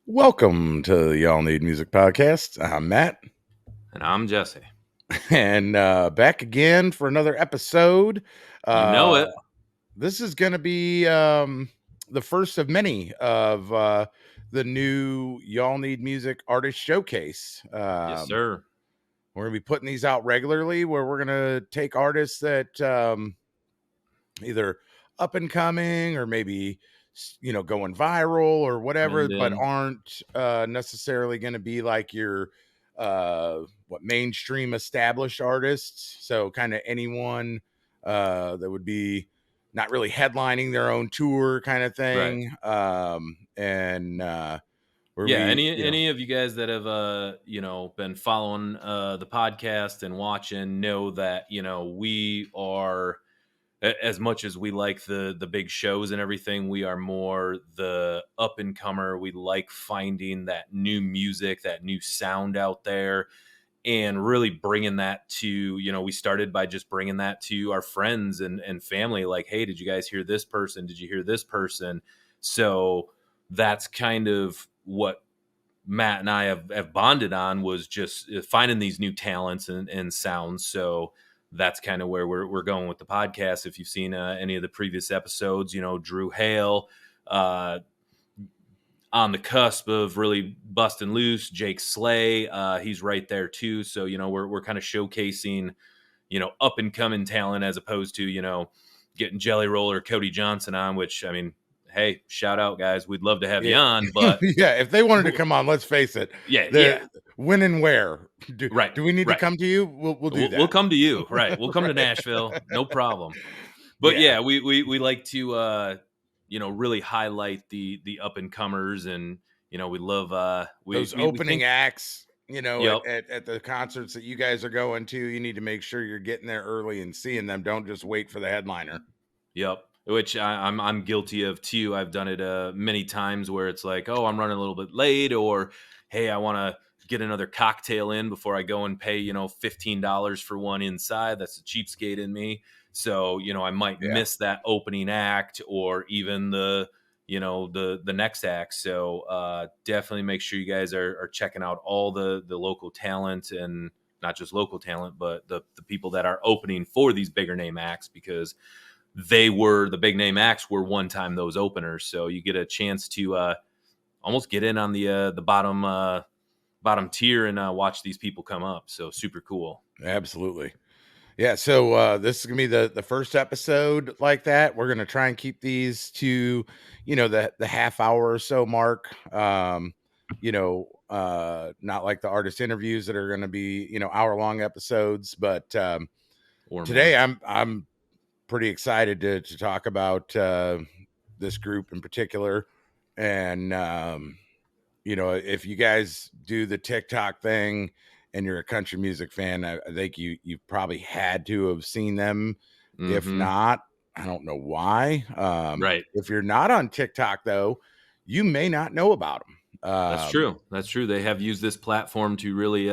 Welcome to the Y'all Need Music podcast. I'm Matt, And I'm Jesse. and back again for another episode. You know it. This is going to be the first of many of the new Y'all Need Music Artist Showcase. Yes, sir. We're going to be putting these out regularly, where we're going to take artists that either up and coming or maybe going viral or whatever, but Trending. aren't necessarily going to be like your mainstream established artists. So kind of anyone that would be not really headlining their own tour kind of thing. Any of you guys that have been following the podcast and watching know that we are, as much as we like the big shows and everything, we are more the up and comer. We like finding that new music, that new sound out there, and really bringing that to, we started by just bringing that to our friends and family. Like, hey, did you guys hear this person? Did you hear this person? So that's kind of what Matt and I have bonded on, was just finding these new talents and sounds. So that's kind of where we're going with the podcast. If you've seen any of the previous episodes, Drew Hale, on the cusp of really busting loose. Jake Slay, he's right there too. So we're kind of showcasing up and coming talent, as opposed to getting Jelly Roll, Cody Johnson on. Which, I mean, hey, shout out, guys, we'd love to have you on. But yeah, if they wanted to come on, let's face it, yeah. When and where do we need to right. come to you? We'll do that. We'll come to you. Right, we'll come to Nashville, no problem. But yeah, we like to really highlight the up and comers, and we love those opening acts. Yep. At the concerts that you guys are going to, you need to make sure you're getting there early and seeing them. Don't just wait for the headliner. Yep. Which I'm guilty of too. I've done it many times, where it's like, oh, I'm running a little bit late, or hey, I want to get another cocktail in before I go and pay $15 for one inside. That's the cheapskate in me. So I might miss that opening act, or even the next act. So definitely make sure you guys are checking out all the local talent, and not just local talent, but the people that are opening for these bigger name acts, because the big name acts were one time those openers. So you get a chance to almost get in on the bottom tier and watch these people come up. So super cool. Absolutely. Yeah. So this is gonna be the first episode like that. We're gonna try and keep these to, the half hour or so mark. Not like the artist interviews that are gonna be, hour long episodes. But today I'm pretty excited to talk about this group in particular. And if you guys do the TikTok thing and you're a country music fan, I think you probably had to have seen them. Mm-hmm. If not, I don't know why. Right. If you're not on TikTok, though, you may not know about them. That's true. They have used this platform to really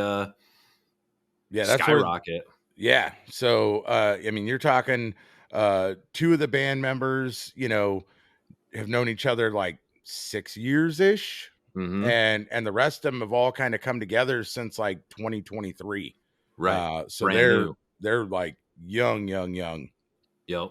skyrocket. Yeah. So you're talking two of the band members, have known each other like 6 years ish. Mm-hmm. And the rest of them have all kind of come together since like 2023. Right. So they're like young. Yep.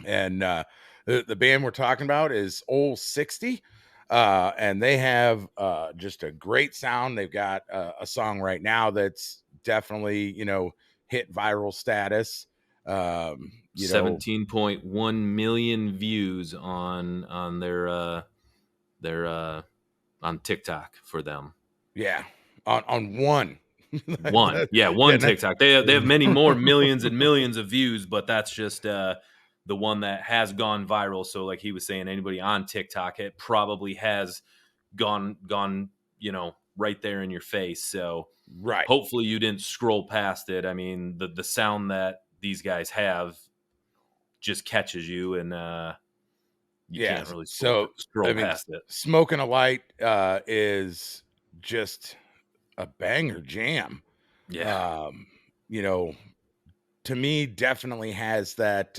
And the band we're talking about is Old 60. And they have just a great sound. They've got a song right now that's definitely, hit viral status. 17.1 million views on their on TikTok for them. Yeah. On one. One TikTok. They have many more millions and millions of views, but that's just the one that has gone viral. So like he was saying, anybody on TikTok, it probably has gone right there in your face. So right. Hopefully you didn't scroll past it. I mean, the sound that these guys have just catches you, and you can't really scroll past it. Smoking a Light is just a banger jam. Yeah. To me, definitely has that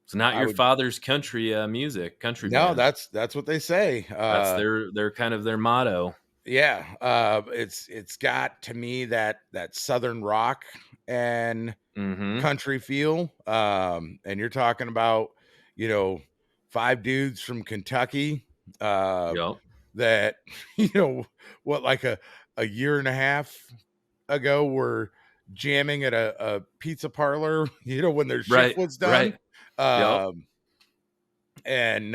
It's not your father's country music, country No, band. that's what they say. That's their kind of their motto. Yeah, it's got to me that southern rock and country feel. And you're talking about, you know, 5 dudes from Kentucky Yep. that, you know, what, like a year and a half ago were jamming at a pizza parlor, you know, when their shift Right, was right. done. Yep. And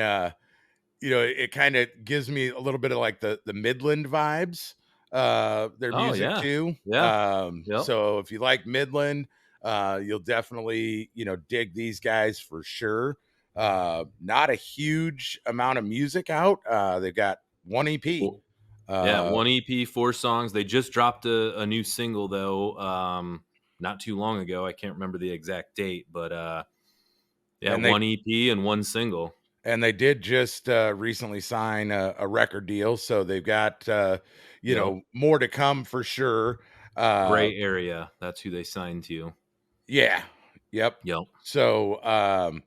you know, it kind of gives me a little bit of like the Midland vibes, their Oh, music yeah. too. Yeah. Yep. So if you like Midland, you'll definitely, you know, dig these guys for sure. Not a huge amount of music out. They've got one EP. Well, yeah, one EP, 4 songs. They just dropped a new single though, not too long ago. I can't remember the exact date, but yeah, and they one EP and one single. and they did just recently sign a record deal, so they've got you Yep. know, more to come for sure. Gray Area. That's who they signed to. Yeah. Yep. Yep. So,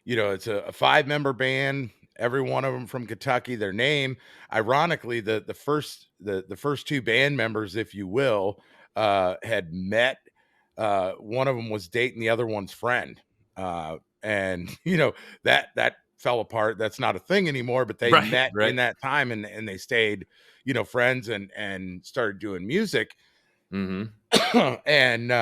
you know, it's a 5-member band, every one of them from Kentucky. Their name, ironically, the first 2 band members, if you will, had met. One of them was dating the other one's friend. And you know, that fell apart. That's not a thing anymore, but they Right, met in right. that time, and they stayed, you know, friends, and started doing music. Mhm. And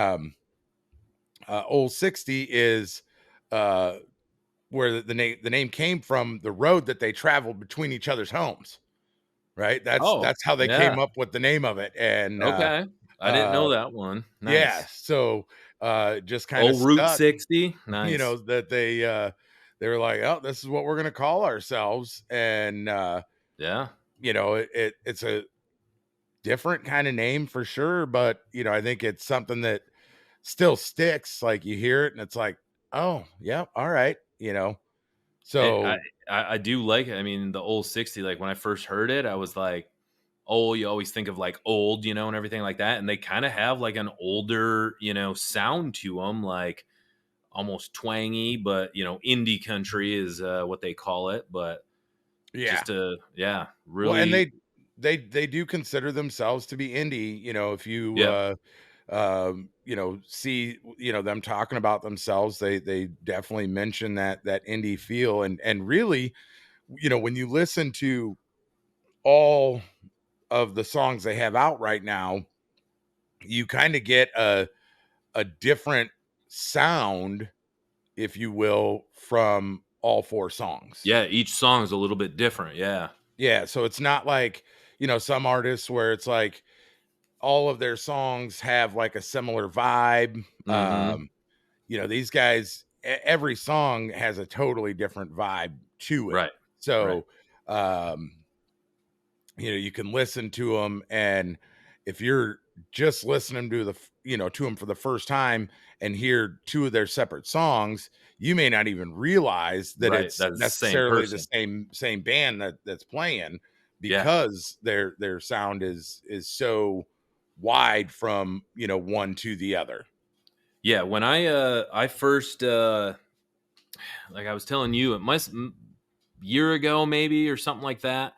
Old 60 is where the name came from, the road that they traveled between each other's homes, right? Oh, That's how they yeah. came up with the name of it. And Okay. I didn't uh know that one. yeah, Nice. so just kind of Oh, Route stuck, 60? you know, Nice. that they were like, oh, this is what we're gonna call ourselves. And Yeah. you know, it's a different kind of name for sure, but you know, I think it's something that still sticks. Like you hear it and it's like, oh yeah, all right, you know. And I So I I do like it. I mean, the Old 60, like, when I first heard it, I was like, "Oh," you always think of, like, old, and everything like that, and they kinda have, like, an older, sound to them, like, almost twangy, but, indie country is, what they call it, but yeah. just yeah, Well, and really. they do consider themselves to be indie, you know, if you Yep. you know, see, you know, them talking about themselves, they definitely mention that indie feel. And really, you know, when you listen to all of the songs they have out right now, you kind of get a different sound, if you will, from all 4 songs. Yeah, each song is a little bit different, yeah. Yeah, so it's not like, you know, some artists where it's like all of their songs have like a similar vibe. Mhm. You know, these guys, every song has a totally different vibe to it. Right. Right. So, um, you know, you can listen to them, and if you're just listening to you know, to them for the first time and hear 2 of their separate songs, you may not even realize that Right, it's that's the same necessarily the person. same band that's playing, Yeah. because their sound is so wide from, you know, one to the other. Yeah, when I first, like I was telling you, it must year ago maybe or something like that.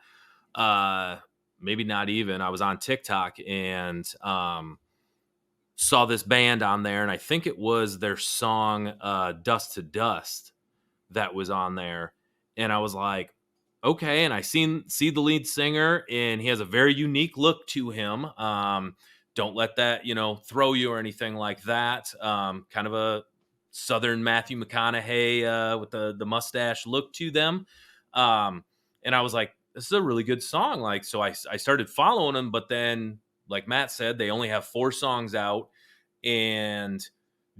Uh Maybe not even. I was on TikTok and saw this band on there, and I think it was their song Dust to Dust that was on there. And I was like, okay, and I see the lead singer, and he has a very unique look to him. Don't let that, throw you or anything like that. Kind of a Southern Matthew McConaughey with the mustache look to them. And I was like, this is a really good song. Like, so I started following them, but then, like Matt said, they only have 4 songs out, and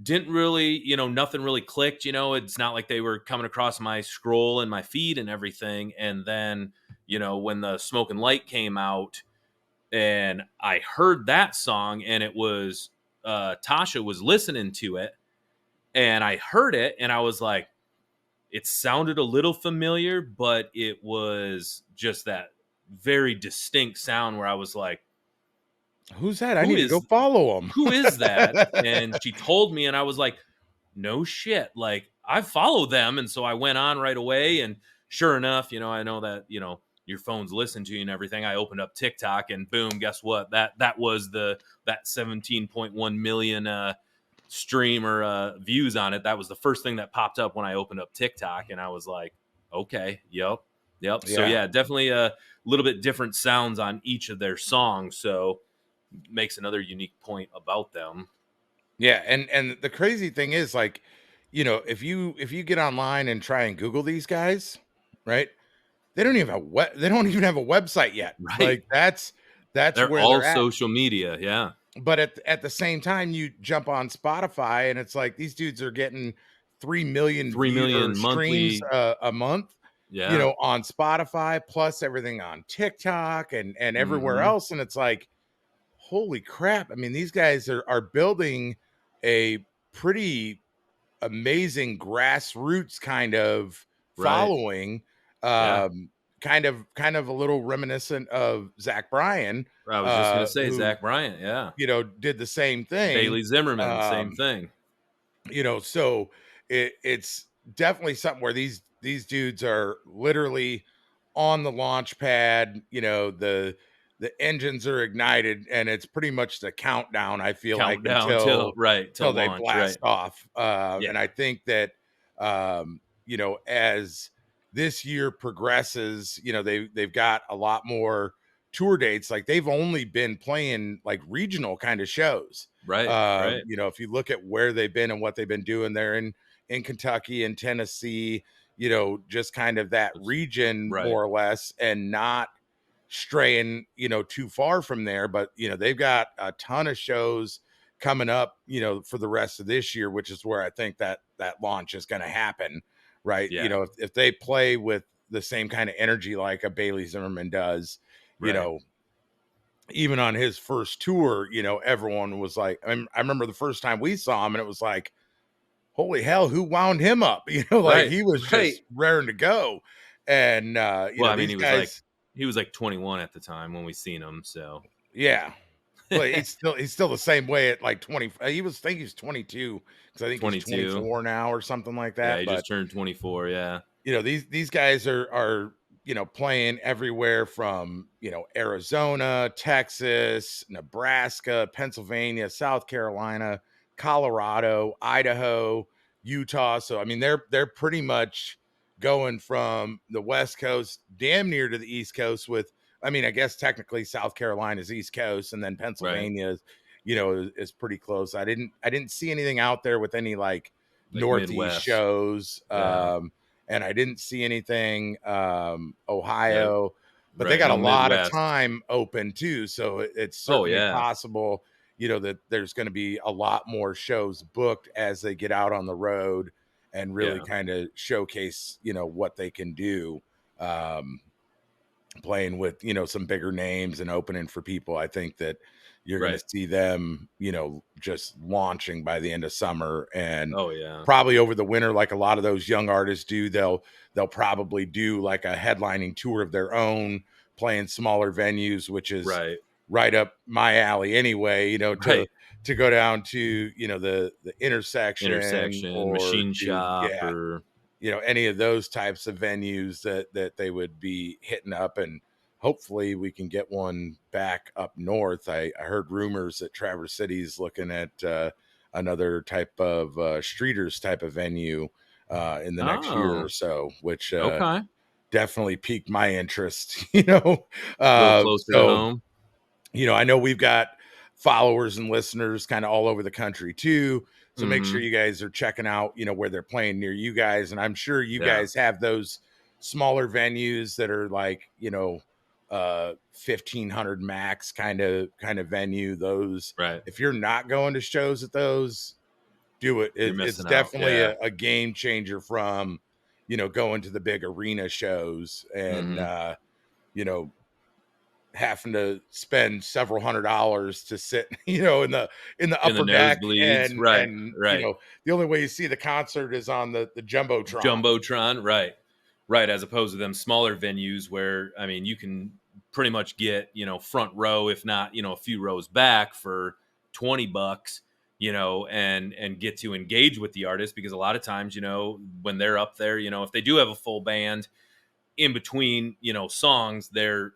didn't really, nothing really clicked. It's not like they were coming across my scroll and my feed and everything. And then, when the Smoke and Light came out, and I heard that song, and it was Tasha was listening to it, and I heard it, and I was like, it sounded a little familiar, but it was just that very distinct sound where I was like, Who's that? I who need to go is follow them. who is that? And she told me, and I was like, no shit. Like, I follow them. And so I went on right away. And sure enough, I know that, your phone's listening to you and everything. I opened up TikTok and boom, guess what? That was that 17.1 million stream or views on it. That was the first thing that popped up when I opened up TikTok. And I was like, okay, yep. So Yeah. yeah, definitely a little bit different sounds on each of their songs. So makes another unique point about them. Yeah, and the crazy thing is, like, if you get online and try and Google these guys, right? They don't even have a website yet. Right. Like that's They're where all they're at. social media. Yeah. But at the same time, you jump on Spotify and it's like these dudes are getting 3 million 3 view or million streams monthly. a month, Yeah. on Spotify, plus everything on TikTok and everywhere Mm-hmm. else. And it's like, holy crap. I mean, these guys are building a pretty amazing grassroots kind of Right. following, Yeah. kind of a little reminiscent of Zach Bryan, I was just gonna say who Zach Bryant. Yeah. did the same thing. Bailey Zimmerman, same um thing. so it's definitely something where these dudes are literally on the launch pad. The engines are ignited and it's pretty much the countdown, I feel like, Countdown till until they launch. Right. blast off. Yeah. And I think that as this year progresses, they've got a lot more tour dates. Like, they've only been playing like regional kind of shows. Right. Right. If you look at where they've been and what they've been doing, they're in Kentucky and Tennessee, just kind of that region Right. more or less, and not straying, too far from there. But they've got a ton of shows coming up, for the rest of this year, which is where I think that launch is going to happen, right? Yeah. If they play with the same kind of energy like a Bailey Zimmerman does, Right. even on his first tour, everyone was like, I remember the first time we saw him and it was like, holy hell, who wound him up? Like, Right. he was Right. just raring to go. And Well, I mean, these guys, he was like 21 at the time when we seen him. So yeah. Well, he's still the same way at like 20. He was 22, because I think he's 22. 24 now or something like Yeah, that. he But just turned 24. Yeah. these guys are playing everywhere from Arizona, Texas, Nebraska, Pennsylvania, South Carolina, Colorado, Idaho, Utah. So I mean, they're pretty much going from the West Coast damn near to the East Coast. With, I mean, I guess technically South Carolina's East Coast, and then Right. Pennsylvania is pretty close. I didn't see anything out there with any like Like Northeast Midwest. shows. Yeah. And I didn't see anything Yeah. Ohio, but they Right. got a No lot of Midwest. time open too. So it's Oh certainly yeah. possible, that there's going to be a lot more shows booked as they get out on the road and really Yeah. kind of showcase, what they can do, playing with, some bigger names and opening for people. I think that you're going Right. to see them, just launching by the end of summer, and Oh yeah. probably over the winter, like a lot of those young artists do. They'll probably do like a headlining tour of their own, playing smaller venues, which is Right. right up my alley anyway. Right. To go down to the intersection, or Machine to, Shop, or any of those types of venues that they would be hitting up. And hopefully we can get one back up north. I heard rumors that Traverse City's looking at another type of streeters type of venue in the next year or so, which okay. definitely piqued my interest. A little closer to So home. I know we've got followers and listeners kind of all over the country too. So make sure Mm-hmm. you guys are checking out, where they're playing near you guys. And I'm sure you Yeah. guys have those smaller venues that are like, 1,500 max kind of venue. Those, Right. if you're not going to shows at those, do it. You're It's missing out. definitely Yeah. a game changer from, going to the big arena shows and, Mm-hmm. having to spend several $100s to sit, in the In the upper deck, nosebleeds. and Right. Right. the only way you see the concert is on the jumbotron. Jumbotron. Right. Right. As opposed to them smaller venues where, I mean, you can pretty much get, front row, if not, a few rows back for $20, and get to engage with the artist, because a lot of times, when they're up there, if they do have a full band, in between, songs, they're,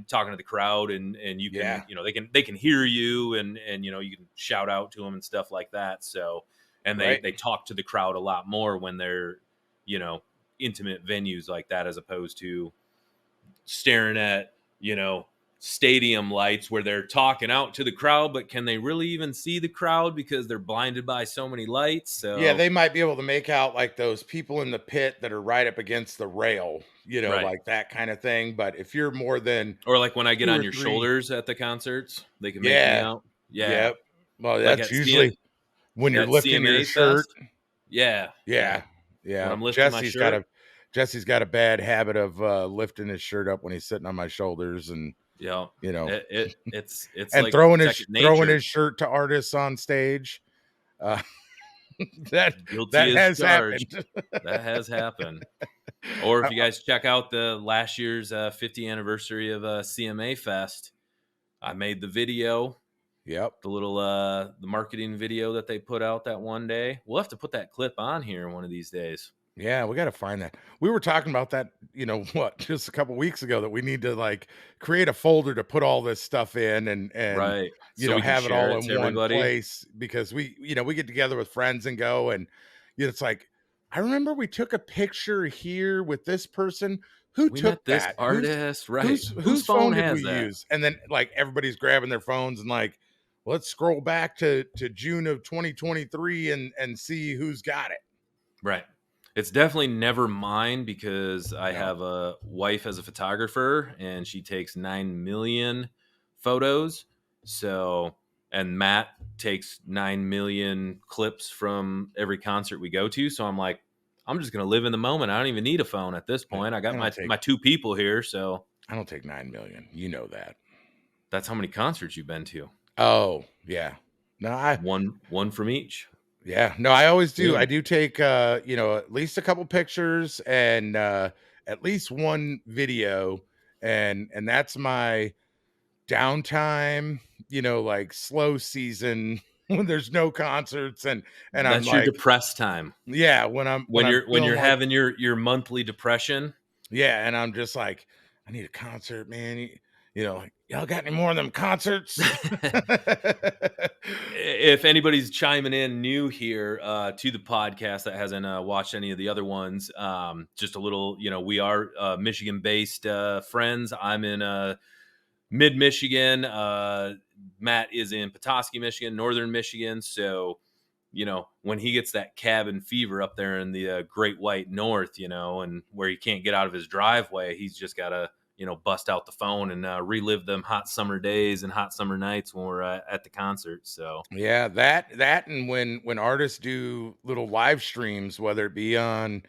talking to the crowd, and you can, they can hear you, and you can shout out to them and stuff like that. So, and they talk to the crowd a lot more when they're, intimate venues like that, as opposed to staring at, stadium lights where they're talking out to the crowd, but can they really even see the crowd because they're blinded by so many lights? So yeah, they might be able to make out like those people in the pit that are right up against the rail, right. like that kind of thing. But if you're more than, or like when I get 2 on or your 3, shoulders at the concerts, they can make me out. Yeah. yep. Well, Like that's usually when you're at lifting your CMA shirt. Fest. Yeah. Yeah, When yeah. I'm lifting my shirt. Jesse's got a bad habit of lifting his shirt up when he's sitting on my shoulders, and Yeah. It's and like throwing second his shirt to artists on stage. Uh, that Guilty as has charged. happened. That has happened. Or if you guys check out the last year's 50th anniversary of CMA Fest, I made the video. Yep. The little the marketing video that they put out that one day. We'll have to put that clip on here one of these days. Yeah, we got to find that. We were talking about that, just a couple weeks ago, that we need to like create a folder to put all this stuff in, and right. So we can have it all it in one everybody. place, because we get together with friends and go, and it's like, I remember we took a picture here with this person. Who we took met this that artist, right? Whose phone did has we that? use? And then like everybody's grabbing their phones and like, let's scroll back to June of 2023 and see who's got it. Right. It's definitely never mine, because I have a wife as a photographer, and she takes 9 million photos. So, and Matt takes 9 million clips from every concert we go to. So I'm like, I'm just going to live in the moment. I don't even need a phone at this point. I got my 2 people here. So I don't take 9 million. You know that. That's how many concerts you've been to. Oh yeah. No, one from each. Yeah, no, I always do. Yeah. I do take, at least a couple pictures and at least one video, and that's my downtime. Like slow season when there's no concerts, and that's I'm your depressed time. Yeah, when you're having your monthly depression. Yeah, and I'm just like, I need a concert, man. Like, y'all got any more of them concerts? If anybody's chiming in new here to the podcast that hasn't watched any of the other ones, just a little, we are Michigan-based friends. I'm in mid-Michigan. Matt is in Petoskey, Michigan, northern Michigan. So, when he gets that cabin fever up there in the Great White North, and where he can't get out of his driveway, he's just got to bust out the phone and relive them hot summer days and hot summer nights when we're at the concert. So yeah, that and when artists do little live streams, whether it be on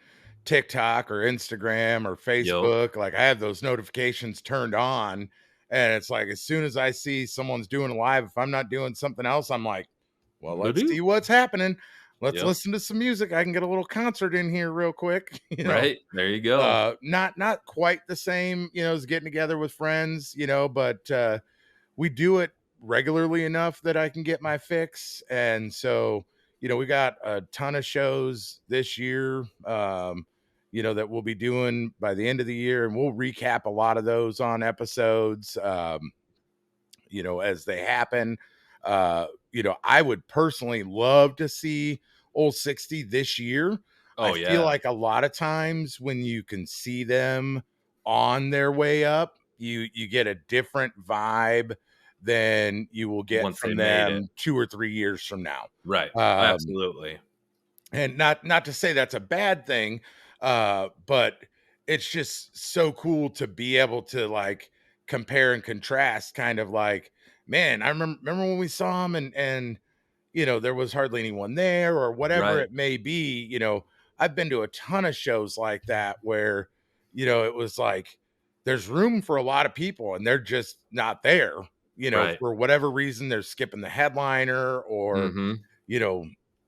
TikTok or Instagram or Facebook, like I have those notifications turned on, and it's like as soon as I see someone's doing a live, if I'm not doing something else, I'm like, well, let's see what's happening. Let's listen to some music. I can get a little concert in here real quick. Right. There you go. Not quite the same, as getting together with friends, but we do it regularly enough that I can get my fix. And so, we got a ton of shows this year, that we'll be doing by the end of the year. And we'll recap a lot of those on episodes, as they happen. I would personally love to see Old 60 this year. I feel like a lot of times when you can see them on their way up, you get a different vibe than you will get from them 2 or 3 years from now. Right. Absolutely. And not to say that's a bad thing, but it's just so cool to be able to like compare and contrast, kind of like, man, I remember when we saw him and there was hardly anyone there or whatever it may be. I've been to a ton of shows like that where, it was like, there's room for a lot of people and they're just not there, for whatever reason. They're skipping the headliner or,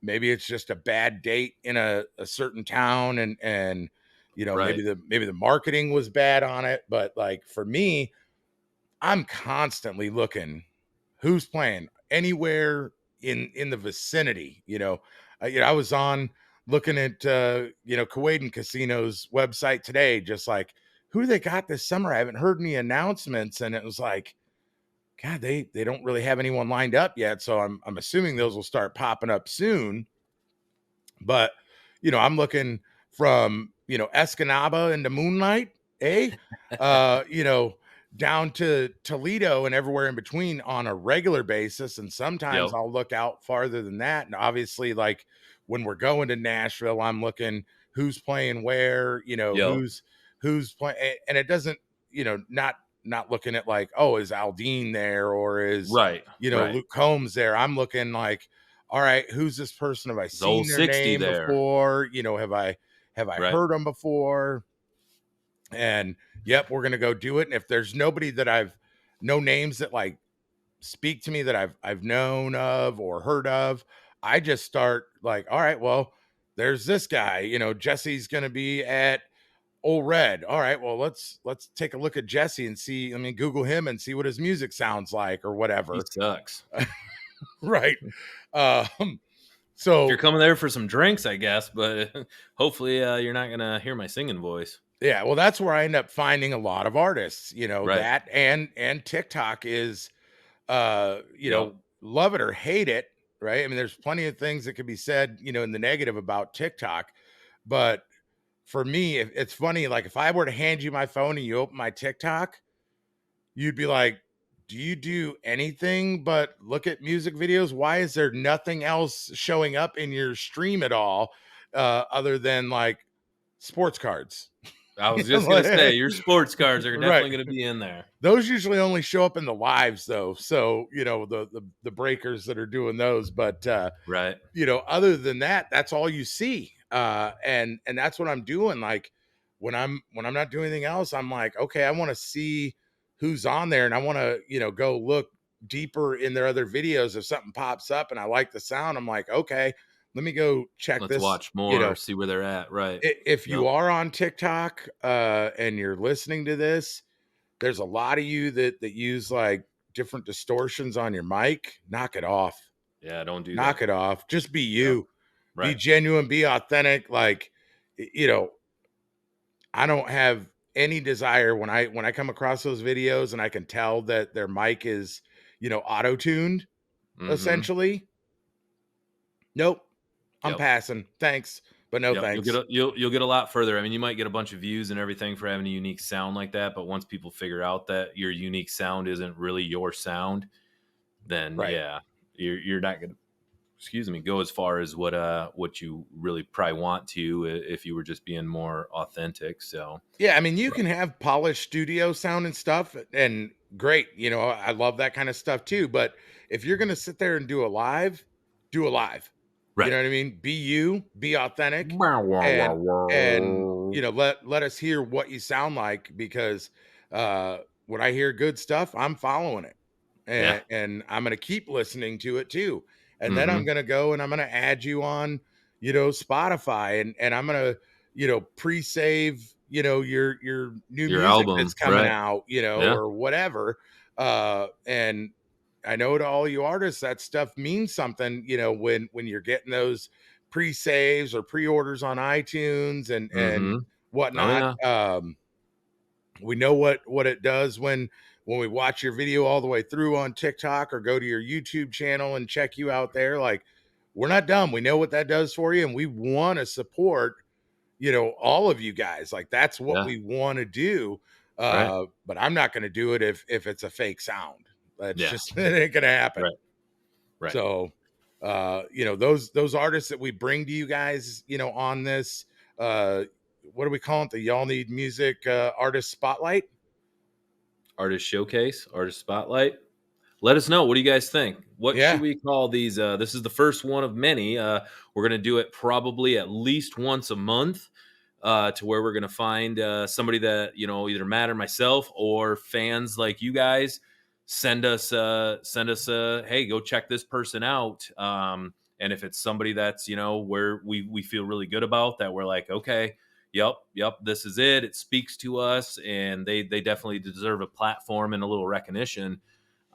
maybe it's just a bad date in a certain town and maybe the marketing was bad on it. But like for me, I'm constantly looking who's playing anywhere in the vicinity. I was on looking at Kuwait and Casino's website today, just like who they got this summer. I haven't heard any announcements, and it was like, God, they don't really have anyone lined up yet. So I'm assuming those will start popping up soon. But I'm looking from Escanaba into Moonlight, down to Toledo and everywhere in between on a regular basis. And sometimes I'll look out farther than that. And obviously, like when we're going to Nashville, I'm looking who's playing where, who's playing, and it doesn't, not looking at like, oh, is Aldine there or is Luke Combs there? I'm looking like, all right, who's this person? Have I seen their name before? Have I heard them before? And yep, we're gonna go do it. And if there's nobody that no names that like speak to me that I've known of or heard of, I just start like, all right, well, there's this guy. Jesse's gonna be at Old Red. All right, well, let's take a look at Jesse and see. I mean, Google him and see what his music sounds like or whatever. He sucks. Right. So if you're coming there for some drinks, I guess, but hopefully you're not gonna hear my singing voice. Yeah, well, that's where I end up finding a lot of artists. That and TikTok is, love it or hate it, right? I mean, there's plenty of things that could be said, in the negative about TikTok, but for me, it's funny. Like if I were to hand you my phone and you open my TikTok, you'd be like, do you do anything but look at music videos? Why is there nothing else showing up in your stream at all other than like sports cards? I was just going to say, your sports cards are definitely going to be in there. Those usually only show up in the lives though. So, the breakers that are doing those, but other than that, that's all you see. And that's what I'm doing. Like when I'm not doing anything else, I'm like, okay, I want to see who's on there, and I want to, go look deeper in their other videos. If something pops up and I like the sound, I'm like, okay, let me go check this. Let's watch more, see where they're at. Right. If you are on TikTok and you're listening to this, there's a lot of you that use like different distortions on your mic. Knock it off. Yeah, don't do Knock that. it off. Just be you. Right. Be genuine, be authentic. Like, I don't have any desire when I come across those videos and I can tell that their mic is, auto-tuned, essentially. Nope. I'm passing. Thanks. But no thanks. You'll get a lot further. I mean, you might get a bunch of views and everything for having a unique sound like that, but once people figure out that your unique sound isn't really your sound, then you're not gonna go as far as what you really probably want to if you were just being more authentic. So yeah, I mean, you can have polished studio sound and stuff, and great, I love that kind of stuff too. But if you're gonna sit there and do a live, do a live. Right. You know what I mean? Be you, be authentic, and let us hear what you sound like, because when I hear good stuff, I'm following it, and I'm gonna keep listening to it too. And then I'm going to go and I'm going to add you on, Spotify, and I'm going to, pre-save, your new music album that's coming out, or whatever. And I know to all you artists, that stuff means something, when you're getting those pre-saves or pre-orders on iTunes and whatnot. Oh, yeah. We know what it does when we watch your video all the way through on TikTok or go to your YouTube channel and check you out there. Like, we're not dumb. We know what that does for you, and we want to support, all of you guys. Like, that's what we want to do. But I'm not going to do it if it's a fake sound. That's just, it ain't going to happen. Right. So, those artists that we bring to you guys, on this, what do we call it? The Y'all Need Music Artist Spotlight? Artist Showcase, Artist Spotlight. Let us know. What do you guys think? What should we call these? This is the first one of many. We're going to do it probably at least once a month, to where we're going to find somebody that, either Matt or myself or fans like you guys send us hey, go check this person out. And if it's somebody that's, where we feel really good about, that we're like, okay, Yep. This is it. It speaks to us, and they definitely deserve a platform and a little recognition.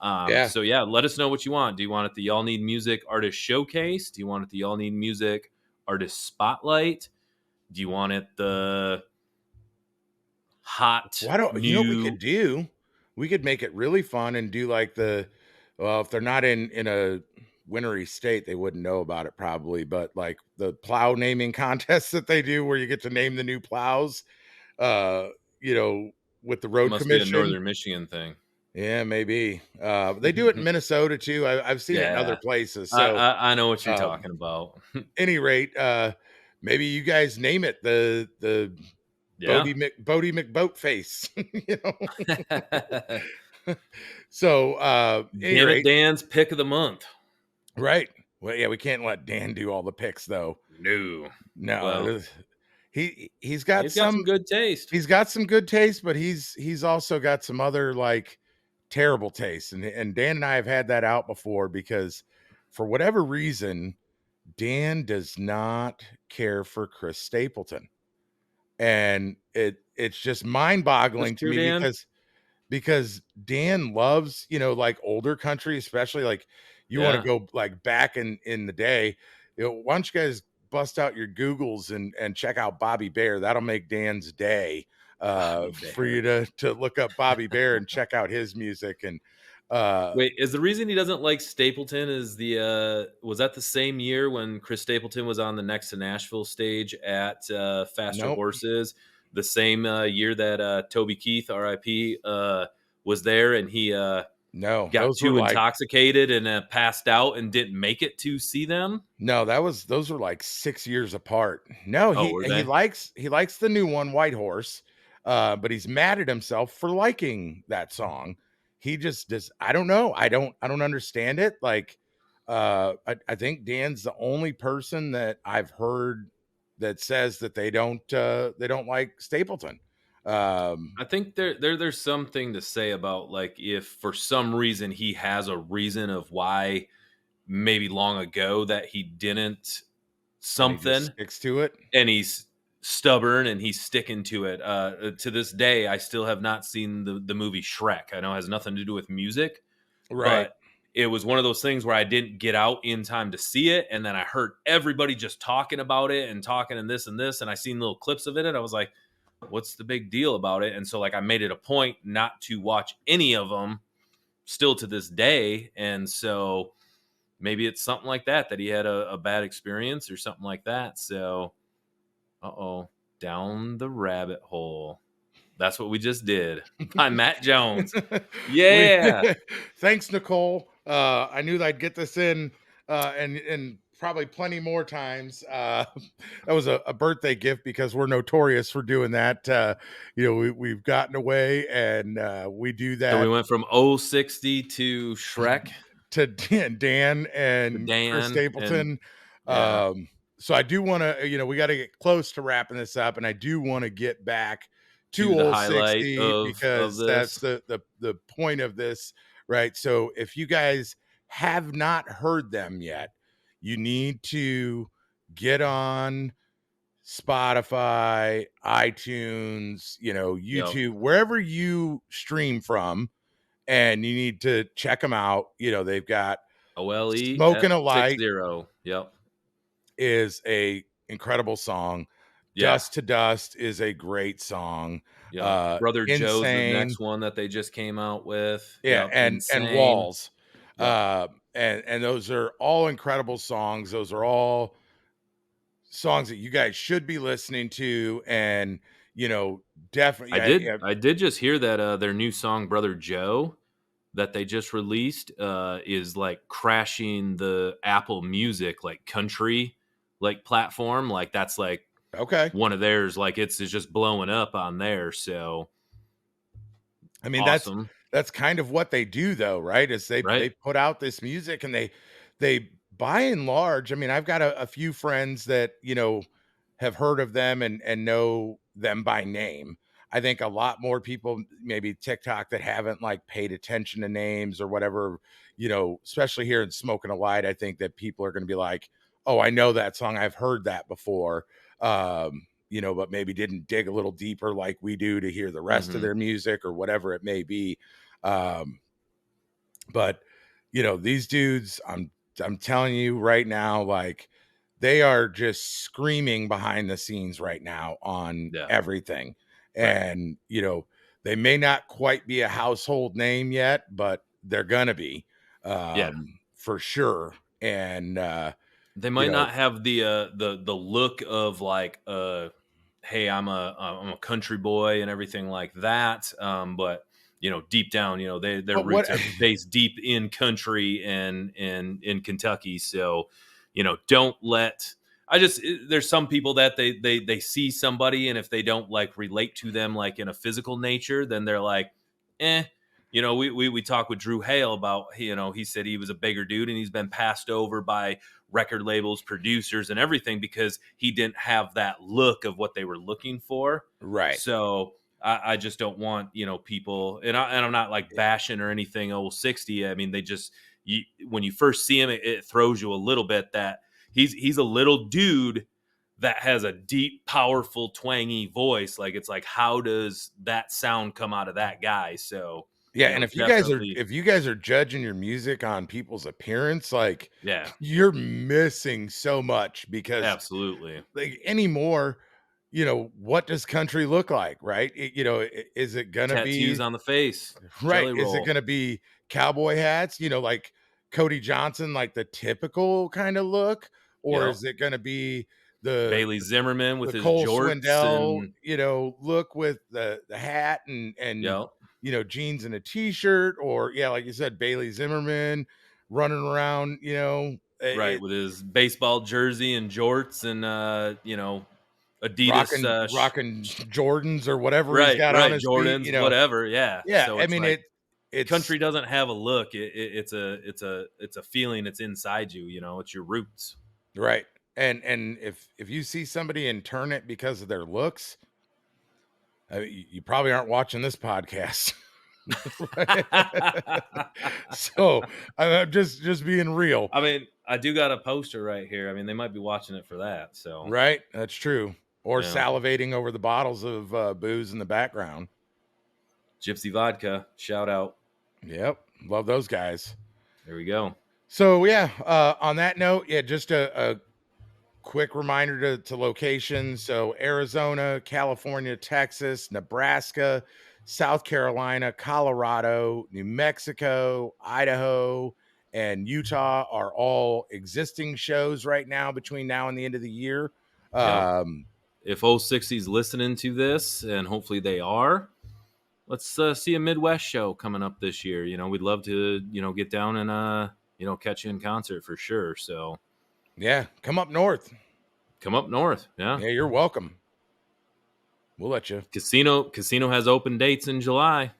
Yeah. So yeah, let us know what you want. Do you want it the Y'all Need Music Artist Showcase? Do you want it the Y'all Need Music Artist Spotlight? Do you want it the hot Why don't you know what we new? could do? We could make it really fun and do like well, if they're not in a wintry state, they wouldn't know about it probably, but like the plow naming contests that they do where you get to name the new plows, uh, you know, with the road Must be a commission. Northern Michigan thing. Yeah, maybe. They do it in Minnesota too. I've seen it in other Yeah, places. I, So, I I know what you're um, talking about. any rate, maybe you guys name it the Yeah. Bodie McBoatface, you know. So, any Damn it, rate, Dan's pick of the month. right? Well, yeah, we can't let Dan do all the picks though. No. No, Well, he's got he's got some some good taste. he's got some good taste, but he's also got some other like terrible taste. And Dan and I have had that out before because for whatever reason, Dan does not care for Chris Stapleton. And it's just That's mind-boggling to true, me Dan. because Dan loves, like older country, especially like you want to Yeah. go like back in the day. Why don't you guys bust out your Googles and check out Bobby Bear? That'll make Dan's day Bobby for you Bear. to look up Bobby Bear and check out his music. And uh Wait, is the reason he doesn't like Stapleton is was that the same year when Chris Stapleton was on the Next to Nashville stage at Faster nope, Horses? The same year that Toby Keith, R.I.P., was there, and he no, got those were too like intoxicated and passed out and didn't make it to see them. no, those were like 6 years apart. No, Oh, he were he they? likes he likes the new one, White Horse, but he's mad at himself for liking that song. He just does. I don't know. I don't understand it. Like, I think Dan's the only person that I've heard that says that they don't like Stapleton. I think there's something to say about like if for some reason he has a reason of why maybe long ago that he didn't And he just something sticks to it. and he's stubborn and he's sticking to it. To this day, I still have not seen the movie Shrek. I know it has nothing to do with music, Right. but it was one of those things where I didn't get out in time to see it, and then I heard everybody just talking about it and talking and this, and I seen little clips of it, and I was like, "What's the big deal about it?" And so, like, I made it a point not to watch any of them, still to this day, and so maybe it's something like that he had a bad experience or something like that. So down the rabbit hole. That's what we just did by Matt Jones. we Yeah. thanks, Nicole. I knew that I'd get this in and probably plenty more times. That was a birthday gift because we're notorious for doing that. We've gotten away and we do So we that went from 060 to Shrek to Dan to and Chris Dan and Stapleton. yeah, So I do want to, we got to get close to wrapping this up, and I do want to get back to to the old highlight 60 of because that's this. the point of this, right? So if you guys have not heard them yet, you need to get on Spotify, iTunes, Yep. YouTube, wherever you stream from, and you need to check them out. They've got Smoking a Light OLEF60. Yep. is a incredible song. Yeah. Dust to Dust is a great song. Yep. Brother Joe's the Insane. next one that they just came out with. Yeah, Yep. and Insane. Walls. Yep. And those are all incredible songs. Those are all songs that you guys should be listening to, and definitely yeah. I did just hear that their new song Brother Joe that they just released is like crashing the Apple Music like country like platform. Like that's like Okay. one of theirs. Like it's just blowing up on there. So I mean, awesome, that's kind of what they do though, right? Is they right? put out this music and they by and large, I mean, I've got a few friends that, have heard of them and know them by name. I think a lot more people maybe TikTok that haven't like paid attention to names or whatever, especially here in Smoking a Light, I think that people are going to be like, "Oh, I know that song. I've heard that before." But maybe didn't dig a little deeper like we do to hear the rest of Hmm. their music or whatever it may be. Um, But these dudes, I'm telling you right now, like they are just screaming behind the scenes right now on Yeah. everything. Right. And they may not quite be a household name yet, but they're gonna be, Yeah. for sure. And They you might know not have the look of like hey, I'm a country boy and everything like that. But deep down, their but what roots are based deep in country and in Kentucky. So, don't let there's some people that they see somebody, and if they don't like relate to them like in a physical nature, then they're like, eh. We talked with Drew Hale about, he said he was a bigger dude and he's been passed over by record labels, producers, and everything because he didn't have that look of what they were looking for. right. So I just don't want people, and I'm not like bashing or anything. Old 60. I mean, when you first see him, it throws you a little bit that he's a little dude that has a deep, powerful, twangy voice. Like it's like, how does that sound come out of that guy? So Yeah, and if definitely, you guys are judging your music on people's appearance, like yeah, you're missing so much because absolutely. like anymore, what does country look like, right? Is it gonna Tattoos be on the face, right? jelly Is it roll. gonna be cowboy hats, like Cody Johnson, like the typical kind of look, or Yep. is it gonna be the Bailey Zimmerman with the his Cole jorts Swindell, and look with the hat and yep. jeans and a t-shirt, or yeah, like you said, Bailey Zimmerman running around, Right, it with his baseball jersey and jorts and Adidas rocking Jordans or whatever he's right, got on right, his feet, Jordans, whatever, yeah. Yeah, So I it's mean like it's country doesn't have a look. It's a feeling. It's inside you. It's your roots. right. And if you see somebody and turn it because of their looks, you probably aren't watching this podcast. So I'm just being real. I mean, I do got a poster right here. I mean, they might be watching it for that. So Right, that's true. Or yeah, salivating over the bottles of booze in the background. Gypsy Vodka. Shout out. Yep, love those guys. There we go. So yeah, on that note, yeah, just a quick reminder to locations. So Arizona, California, Texas, Nebraska, South Carolina, Colorado, New Mexico, Idaho, and Utah are all existing shows right now between now and the end of the year. Yep. Um, If 060's listening to this, and hopefully they are, let's see a Midwest show coming up this year. We'd love to, get down and, catch you in concert for sure. So yeah, come up north. come up north. Yeah. Yeah, you're welcome. We'll let you. Casino has open dates in July.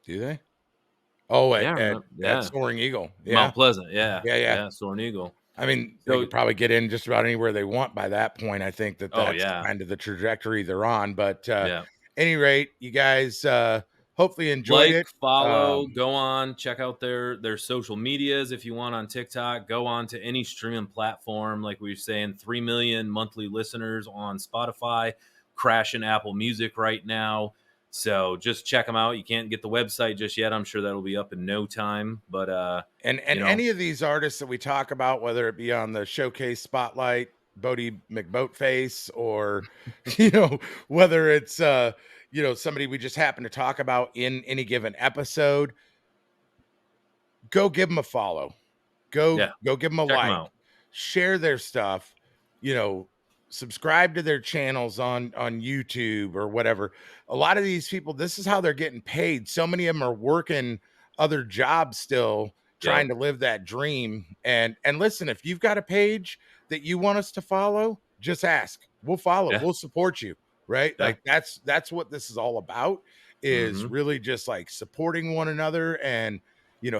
Do they? Oh, Yeah. at Yeah. Soaring Eagle. Yeah. Mount Pleasant. Yeah. Yeah, yeah. Yeah. Soaring Eagle. I mean, they So, could probably get in just about anywhere they want by that point. I think oh, that's yeah. kind of the trajectory they're on. But Yeah. any rate, you guys hopefully enjoyed Like, it. follow, go on, check out their social medias if you want on TikTok. Go on to any streaming platform. Like we were saying, 3 million monthly listeners on Spotify, crashing Apple Music right now. So just check them out. You can't get the website just yet. I'm sure that'll be up in no time. But And any of these artists that we talk about, whether it be on the showcase spotlight, Bodie McBoatface, or whether it's somebody we just happen to talk about in any given episode, go give them a follow. Go yeah, give them a check them like. out. Share their stuff. Subscribe to their channels on YouTube or whatever. A lot of these people, this is how they're getting paid. So many of them are working other jobs still, trying Yep. to live that dream. And listen, if you've got a page that you want us to follow, just ask. We'll follow. Yeah. We'll support you, right? Yeah. Like that's what this is all about, is really just like supporting one another and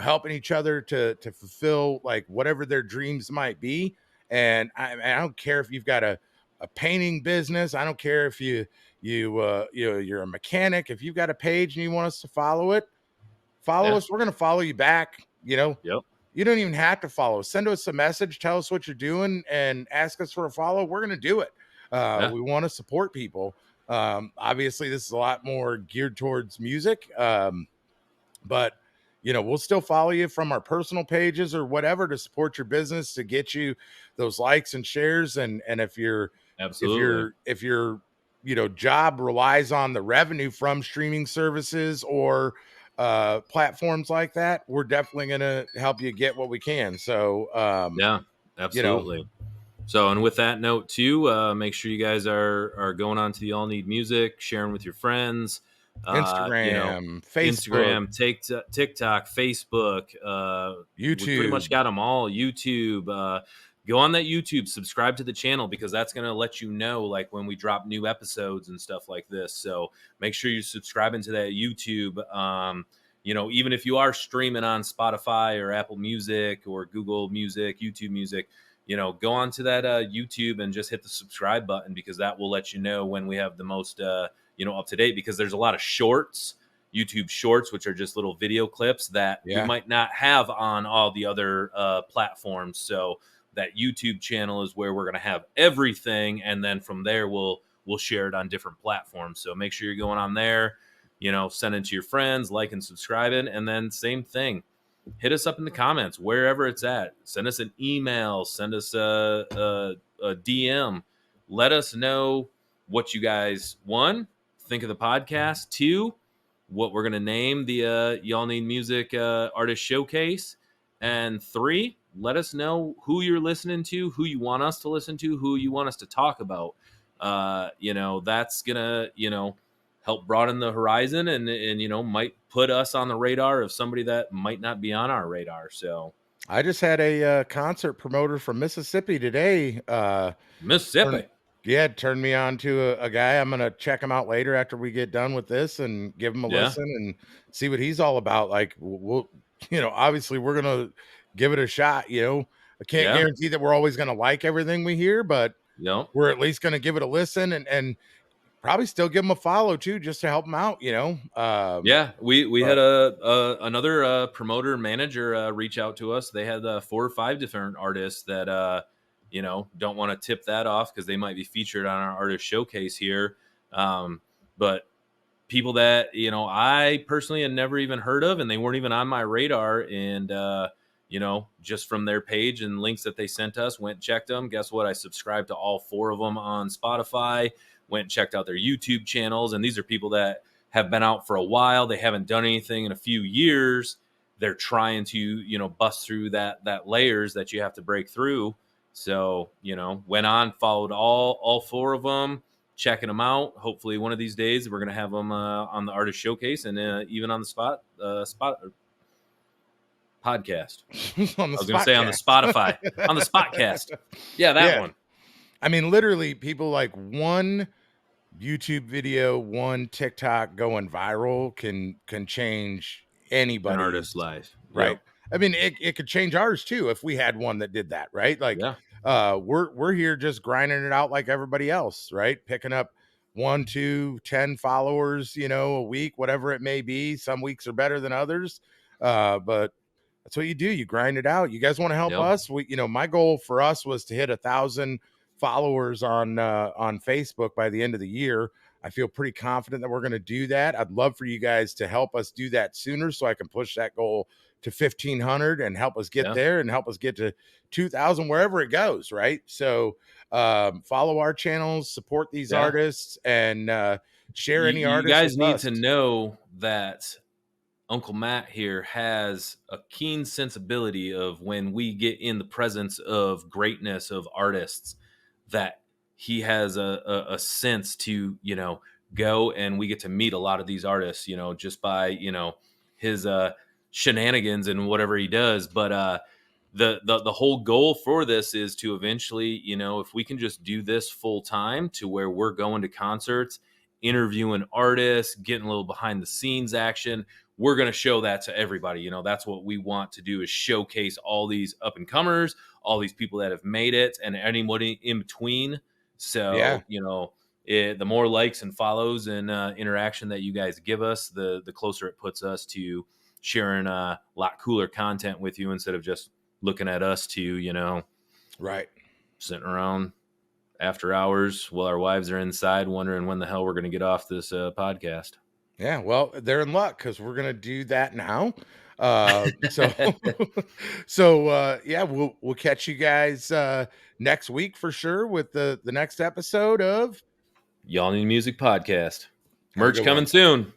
helping each other to fulfill like whatever their dreams might be. And I don't care if you've got a painting business. I don't care if you're a mechanic. If you've got a page and you want us to follow it, follow us. We're going to follow you back. Yep. You don't even have to follow. Send us a message, tell us what you're doing, and ask us for a follow. We're going to do it. We want to support people. Obviously, this is a lot more geared towards music, but we'll still follow you from our personal pages or whatever to support your business, to get you those likes and shares. And if you're Absolutely. if your job relies on the revenue from streaming services or platforms like that, we're definitely going to help you get what we can. So Yeah, you know absolutely. So, and with that note too, make sure you guys are going on to the All Need Music, sharing with your friends. Instagram, Facebook, Instagram, TikTok, Facebook. We pretty YouTube. much got them all. YouTube. Go on that YouTube, subscribe to the channel, because that's going to let you know like when we drop new episodes and stuff like this. So make sure you're subscribing to that YouTube. Even if you are streaming on Spotify or Apple Music or Google Music, YouTube Music, go on to that YouTube and just hit the subscribe button, because that will let you know when we have the most up to date, because there's a lot of shorts, YouTube shorts, which are just little video clips that we might not have on all the other platforms. So that YouTube channel is where we're going to have everything, and then from there we'll share it on different platforms. So make sure you're going on there, send it to your friends, like and subscribe it. And then same thing, hit us up in the comments wherever it's at. Send us an email, send us a DM. Let us know what you guys, one, think of the podcast, two, what we're going to name the Y'all Need Music Artist Showcase, and three, let us know who you're listening to, who you want us to listen to, who you want us to talk about. That's gonna help broaden the horizon, and might put us on the radar of somebody that might not be on our radar. So I just had a concert promoter from Mississippi today. Mississippi. Turned me on to a guy. I'm gonna check him out later after we get done with this and give him a listen and see what he's all about. Like, we'll obviously we're gonna give it a shot. I can't guarantee that we're always gonna like everything we hear, but we're at least gonna give it a listen and probably still give him a follow too, just to help him out. We had another promoter manager reach out to us. They had 4 or 5 different artists that don't want to tip that off because they might be featured on our artist showcase here. But people that I personally had never even heard of, and they weren't even on my radar. And just from their page and links that they sent us, went and checked them. Guess what? I subscribed to all 4 of them on Spotify. Went and checked out their YouTube channels. And these are people that have been out for a while. They haven't done anything in a few years. They're trying to bust through that layers that you have to break through. So went on, followed all 4 of them, checking them out. Hopefully one of these days we're going to have them on the artist showcase and even on the spot podcast. I was going to say on the Spotify, on the Spotcast. Yeah, that one. I mean, literally people like one YouTube video, one TikTok going viral can change anybody's artist's life. Right. Yep. I mean, it could change ours too if we had one that did that, right? Like, we're here just grinding it out like everybody else, right? Picking up 1, 2, 10 followers, a week, whatever it may be. Some weeks are better than others, but that's what you do. You grind it out. You guys want to help us? My goal for us was to hit 1,000 followers on Facebook by the end of the year. I feel pretty confident that we're going to do that. I'd love for you guys to help us do that sooner so I can push that goal to 1,500 and help us get there and help us get to 2,000 wherever it goes. Right. So follow our channels, support these artists, and share any artists. You guys need to know that Uncle Matt here has a keen sensibility of when we get in the presence of greatness of artists, that he has a sense to, go, and we get to meet a lot of these artists, just by, his shenanigans and whatever he does. But the whole goal for this is to eventually, if we can just do this full time to where we're going to concerts, interviewing artists, getting a little behind the scenes action, we're going to show that to everybody. That's what we want to do, is showcase all these up and comers, all these people that have made it, and anybody in between. So, the more likes and follows and interaction that you guys give us, the closer it puts us to sharing a lot cooler content with you, instead of just looking at us to, right, sitting around after hours while our wives are inside wondering when the hell we're going to get off this podcast. Yeah, well, they're in luck because we're going to do that now. So so yeah, we'll catch you guys next week for sure with the next episode of Y'all Need Music Podcast. Merch coming soon.